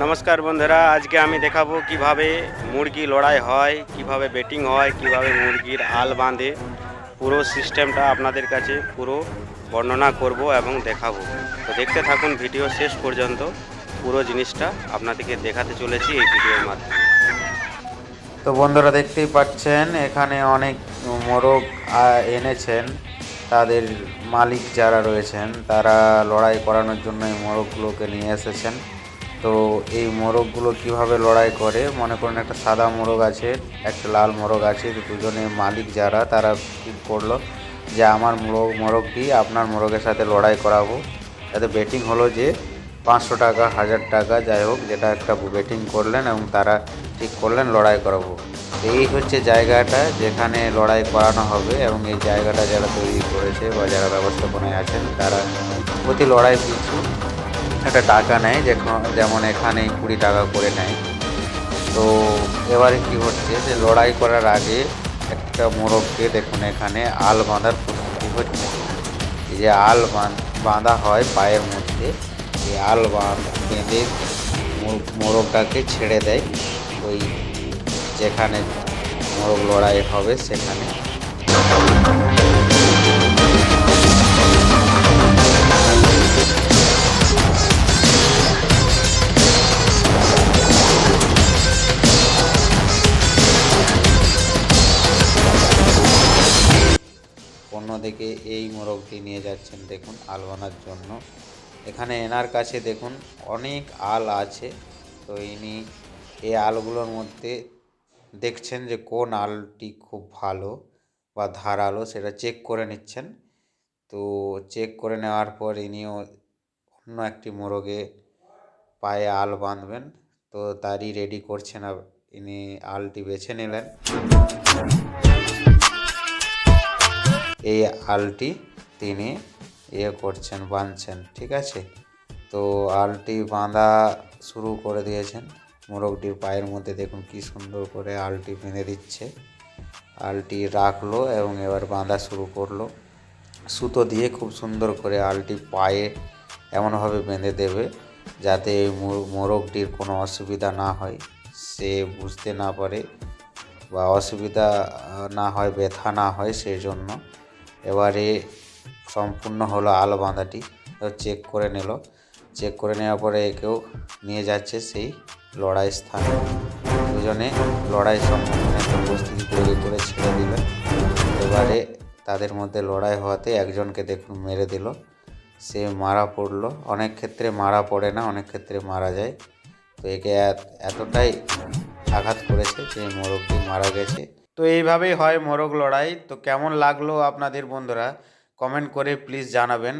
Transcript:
নমস্কার বন্ধুরা, আজকে আমি দেখাবো কিভাবে মুরগি লড়াই হয়, কিভাবে বেটিং হয়, কিভাবে মুরগির আল বাঁধে। পুরো সিস্টেমটা আপনাদের কাছে পুরো বর্ণনা করব এবং দেখাবো। তো দেখতে থাকুন ভিডিও শেষ পর্যন্ত। পুরো জিনিসটা আপনাদেরকে দেখাতে চলেছি এই ভিডিওর মাধ্যমে। তো বন্ধুরা দেখতেই পাচ্ছেন এখানে অনেক মোরগ এনেছেন। তাদের মালিক যারা রয়েছেন তারা লড়াই করানোর জন্য এই মোরগগুলোকে নিয়ে এসেছেন। তো এই মোরগগুলো কিভাবে লড়াই করে, মনে করেন একটা সাদা মোরগ আছে, একটা লাল মোরগ আছে। তো দুজনের মালিক যারা তারা ঠিক করলো যে আমার মোরগটি আপনার মোরগের সাথে লড়াই করাবো। তাতে বেটিং হলো যে 500 টাকা, 1000 টাকা, যাই হোক যেটা একটা বেটিং করলেন এবং তারা ঠিক করলেন লড়াই করাবো। এই হচ্ছে জায়গাটা যেখানে লড়াই করানো হবে, এবং এই জায়গাটা যারা তৈরি করেছে বা যারা ব্যবস্থাপনায় আছেন তারা প্রতি লড়াই পিছু একটা টাকা নেয়, যেমন এখানে 20 টাকা করে নেয়। তো এবারে কি হচ্ছে যে লড়াই করার আগে একটা মোরগকে দেখুন এখানে আল বাঁধার প্রস্তুতি হচ্ছে। এই যে আল বাঁধা হয় পায়ের মধ্যে, এই আল বেঁধে মোরগটাকে ছেড়ে দেয় ওই যেখানে মোরগ লড়াই হবে সেখানে। অন্যদিকে এই মোরগটি নিয়ে যাচ্ছেন দেখুন আল বাঁধার জন্য। এখানে এনার কাছে দেখুন অনেক আল আছে। তো ইনি এই আলগুলোর মধ্যে দেখছেন যে কোন আলটি খুব ভালো বা ধারালো সেটা চেক করে নিচ্ছেন। তো চেক করে নেওয়ার পর ইনিও অন্য একটি মোরগে পায়ে আল বাঁধবেন। তো তারই রেডি করছেন, ইনি আলটি বেছে নিলেন। এই আলটি তিনি করছেন, বাঁধছেন, ঠিক আছে। তো আলটি বাঁধা শুরু করে দিয়েছেন। মোরগটির পায়ের মধ্যে দেখুন কি সুন্দর করে আলটি বেঁধে দিচ্ছে। আলটি রাখলো এবং এবার বাঁধা শুরু করলো। সুতো দিয়ে খুব সুন্দর করে আলটি পায়ে এমনভাবে বেঁধে দেবে যাতে এই মোরগটির কোনো অসুবিধা না হয়, সে বুঝতে না পারে বা অসুবিধা না হয়, ব্যথা না হয়, সেই জন্য। এবারে সম্পূর্ণ হলো আল বাঁধাটি। চেক করে নিল, চেক করে নেওয়ার পরে একেও নিয়ে যাচ্ছে সেই লড়াই স্থানে। দুজনে লড়াই সম্পূর্ণ একটা প্রস্তুতি তৈরি করে ছেড়ে দিলেন। এবারে তাদের মধ্যে লড়াই হওয়াতে একজনকে দেখুন মেরে দিল, সে মারা পড়লো। অনেক ক্ষেত্রে মারা পড়ে না, অনেক ক্ষেত্রে মারা যায়। তো একে এতটাই আঘাত করেছে যে মোরগটি মারা গেছে। তো এইভাবেই হয় মোরগ লড়াই। তো কেমন লাগলো আপনাদের বন্ধুরা, কমেন্ট করে প্লিজ জানাবেন।